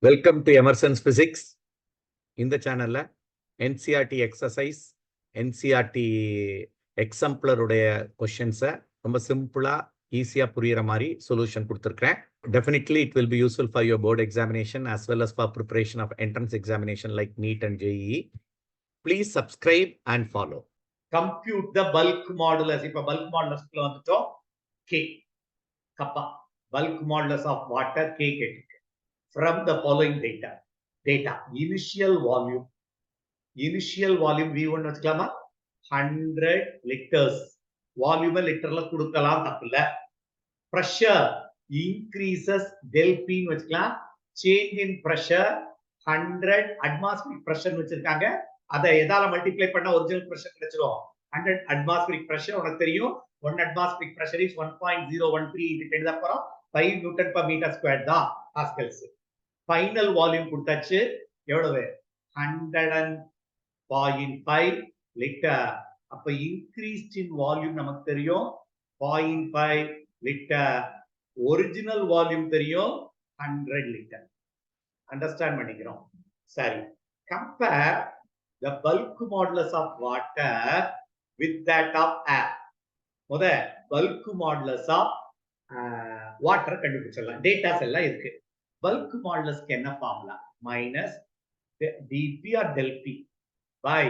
Welcome to Emerson's physics. இந்த சேனல்ல NCERT exercise, NCERT எக்ஸாம்பிளருடைய கொஸ்டின்ஸை ரொம்ப சிம்பிளா ஈஸியா புரியுற மாதிரி சொல்யூஷன் கொடுத்துருக்கேன். Definitely it will be useful for your board examination as well as for preparation of entrance examination like NEET and JEE. Please subscribe and follow. Compute the bulk modulus. இப்ப bulk modulus குள்ள வந்துட்டோம். K kappa bulk modulus of water K கேட்டிருக்கு. From the following data initial volume V1 வச்சுக்கலாமா 100 liters volume லிட்டர்ல கொடுக்கலாம் தப்பில்ல. pressure increases del P ன்னு வச்சுக்கலாம். change in pressure 100 atmospheric pressure வச்சிருக்காங்க. அதை எதால மல்டிப்ளை பண்ணா ஒரிஜினல் பிரஷர் கிடைச்சிரும். 100 atmospheric pressure உனக்கு தெரியும். 1 atmospheric pressure is 1.013 into 10 to the power 5 Newton per meter squared தான் pascals. ஃபைனல் வால்யூம் கொடுத்தாச்சு. எவ்வளவு 100.5 லிட்டர். அப்ப இன்க்ரீஸ்ட் இன் வால்யூம் நமக்கு தெரியும் 0.5 லிட்டர். ஒரிஜினல் வால்யூம் தெரியும் 100 லிட்டர். அண்டர்ஸ்டாண்ட் பண்ணிக்கிறோம். சரி, compare the bulk modulus of water with that of air. முத bulk modulus of water கண்டுபிடிச்சிடலாம். டேட்டாஸ் எல்லாம் இருக்கு. bulk modulus என்ன formula? Minus dP or del P by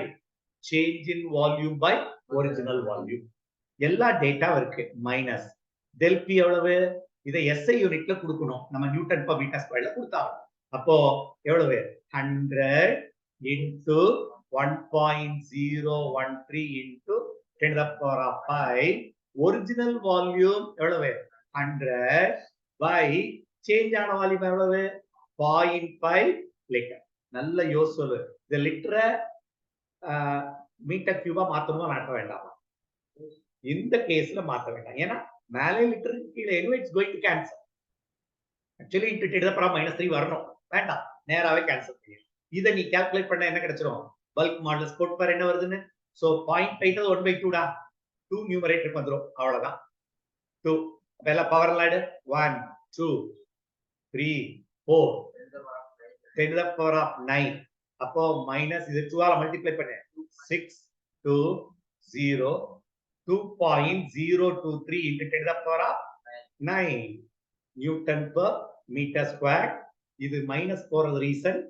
change in volume by original volume. எல்லா data இருக்கு. Minus del P எவ்வளவு? இதை SI யூனிட்ல கொடுக்கணும். நம்ம நியூட்டன் per மீட்டர் ஸ்கொயர்ல கொடுத்தாங்க. அப்போ எவ்வளவு 100 into 1.013 into 10 to the power of 5. Original volume எவ்வளவு 100 by சேஞ்ச் ஆன வால்யூம் எவ்வளவு 0.5 லிட்டர். நல்ல யோசனை. இந்த லிட்டரை மீட்டர் கியூபா மாத்தணுமா மாற்ற வேண்டாமா? இந்த கேஸ்ல மாத்த வேண்டாம். ஏன்னா மேலே லிட்டருக்கு கீழே it's going to cancel. Actually into 10 to the power -3 வரணும். வேண்டாம், நேராவே கேன்சல் பண்ணிடலாம். இதை நீ கால்குலேட் பண்ண என்ன கிடைச்சிரும்? பல்க் மாடலஸ் போட்டு பாரு என்ன வருதுன்னு. சோ 0.5 1/2 டா 2 நியூமரேட்டருக்கு வந்துரும். அவ்வளவுதான் 2. அப்ப எல்லாம் power laddu 1 2 3 4 10 to the power of 9. அப்போ மைனஸ் இது 2 ஆல மல்டிப்ளை பண்ணு 6 2 0 2.023 into 10 to the power of 9 newton per metre square. இது மைனஸ் போறது ரீசன்,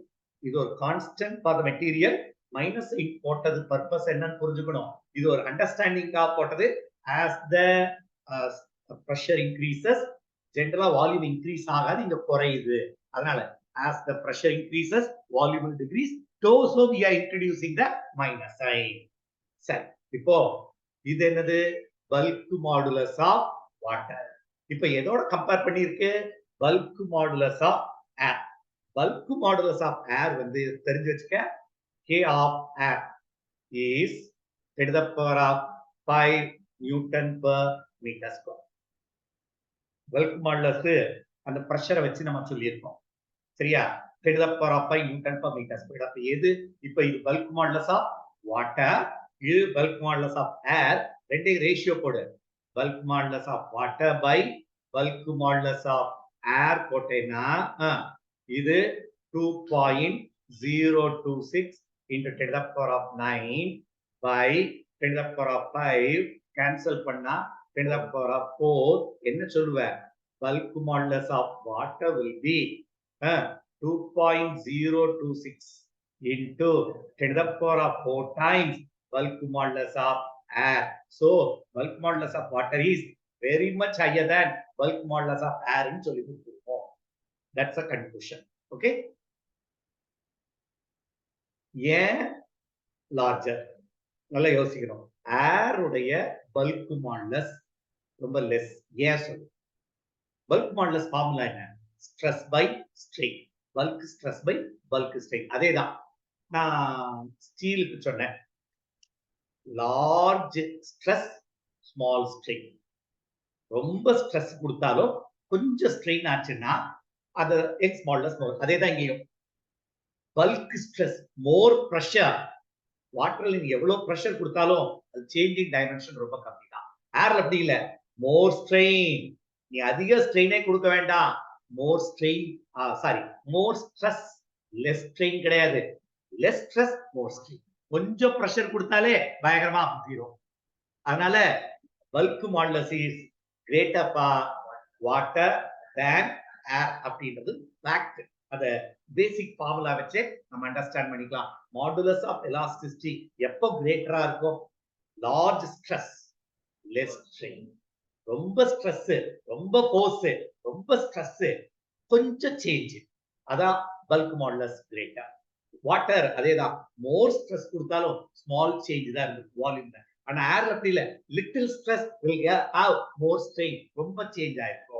இது ஒரு constant for the material. Minus போட்டது பர்பஸ் என்னன்னு புரிஞ்சுக்கணும். இது ஒரு அண்டர்ஸ்டாண்டிங்கா போட்டது. as the pressure increases ஜெனரலா வால்யூம் இன்க்ரீஸ் ஆகாது, இங்க குறையுது. அதனால as the pressure increases volume will decrease. so we are introducing the minus sign. சரி, இப்போ இது என்னது? bulk modulus of water. இப்போ எதோட கம்பேர் பண்ணிருக்கு? bulk modulus of air. bulk modulus of air வந்து தெரிஞ்சு வச்சுக்க. K of air is 10 to the power of 5 Newton per meter square. bulk modulus அந்த பிரஷரை வச்சு நம்ம சொல்லியிருக்கோம். சரியா? 10 to the power of 5 Newton per meter square. அப்ப எது? இப்ப இது bulk modulus of water, இது bulk modulus of air. ரெண்டு ரேஷியோ போடு. bulk modulus of water by bulk modulus of air போட்டேன்னா இது 2.026 into 10 to the power of 9 by 10 to the power of 5 cancel பண்ணா 10 to the power of 4. என்ன சொல்லுவ? bulk modulus of water will be 2.026 into 10 to the power of 4 times bulk modulus of air. So bulk modulus of water is very much higher than bulk modulus of air in சொல்லி கொடுத்திருக்கோம். That's a conclusion. Okay? ஏன் larger? நல்லா யோசிக்கணும். ஏர் உடைய bulk modulus ரொம்ப less. ஏன் சொல்லு? Bulk modulus formula என்ன? Stress by strain. Bulk stress by bulk strain. அதேதான் நான் ஸ்டீலுக்கு சொன்னேன். Large stress small strain. ரொம்ப ஸ்ட்ரெஸ் கொடுத்தாலும் கொஞ்சம் ஸ்ட்ரெயின் ஆச்சுன்னா அது எக்ஸ் மாடுலஸ் வரும். அதேதான் இங்கேயும். Bulk stress more pressure. வாட்டர்ல நீங்க எவ்வளவு ப்ரெஷர் கொடுத்தாலும் அது சேஞ்சிங் டைமென்ஷன் ரொம்ப கம்மி தான். ஏர்ல அப்படி இல்ல, மோர் ஸ்ட்ரெயின். நீ அதிக ஸ்ட்ரெயினே கொடுக்க வேண்டாம், more strain sorry more stress less strain கிடையாது, லெஸ் ஸ்ட்ரெஸ் மோர் ஸ்ட்ரெயின். கொஞ்சம் ப்ரெஷர் கொடுத்தாலே பயங்கரமா குத்திரும். அதனால bulk modulus is greater for water than air அப்படின்றது ஃபேக்ட். அத பேசிக் ஃபார்முலா வச்சு நம்ம அண்டர்ஸ்டாண்ட் பண்ணிக்கலாம். மாடுலஸ் ஆஃப் எலாஸ்டிசிட்டி எப்போ கிரேட்டரா இருக்கும்? Large stress less strain. ரொம்ப ஸ்ட்ரெஸ், ரொம்ப ஃபோர்ஸ், ரொம்ப ஸ்ட்ரெஸ், கொஞ்சம் சேஞ்ச், அதான் பல்க் மாடுலஸ் கிரேட்டர். வாட்டர் அதேதான், மோர் ஸ்ட்ரெஸ் கொடுத்தாலும் ஸ்மால் சேஞ்ச் தான் இருக்கு வால்யூம்ல. ஆனா ஏர் அப்படி இல்ல, little stress will have more strain, ரொம்ப சேஞ்ச் ஆயிருக்கும்.